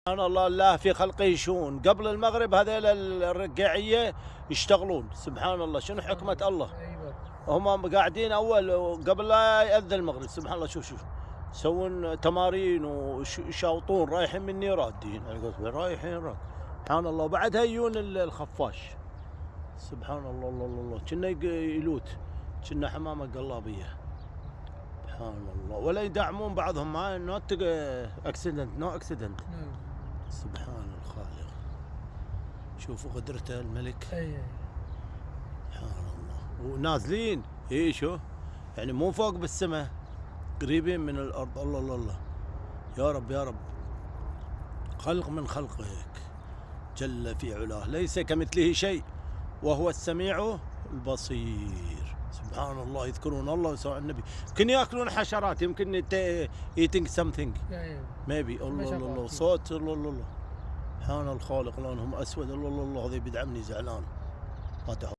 سبحان الله، الله في خلقه شؤون. قبل المغرب هذيل الرقاعية يشتغلون. سبحان الله، شنو حكمة الله. ايوه هم قاعدين أول قبل لا يأذن المغرب. سبحان الله، شوف يسوون تمارين ويشاوطون، رايحين مني رادين. أنا قلت رايحين راد. سبحان الله. وبعدها يجون الخفاش. سبحان الله، الله الله، كنا يلوت، كنا حمامة قلابية. سبحان الله. ولا يدعمون بعضهم، ما نوت اكسيدنت، نو اكسيدنت. سبحان الخالق. شوفوا قدرته الملك. ايوه سبحان الله. ونازلين شو يعني مو فوق بالسماء، قريبين من الارض. الله الله الله، يا رب يا رب. خلق من خلقك جل في علاه، ليس كمثله شيء وهو السميع البصير. سبحان الله. يذكرون الله ويسوون النبي. يمكن ياكلون حشرات، يمكن eating something maybe. الله الله، صوت الله الله. سبحان الخالق، لونهم اسود. الله الله، هذا بيدعمني زعلان.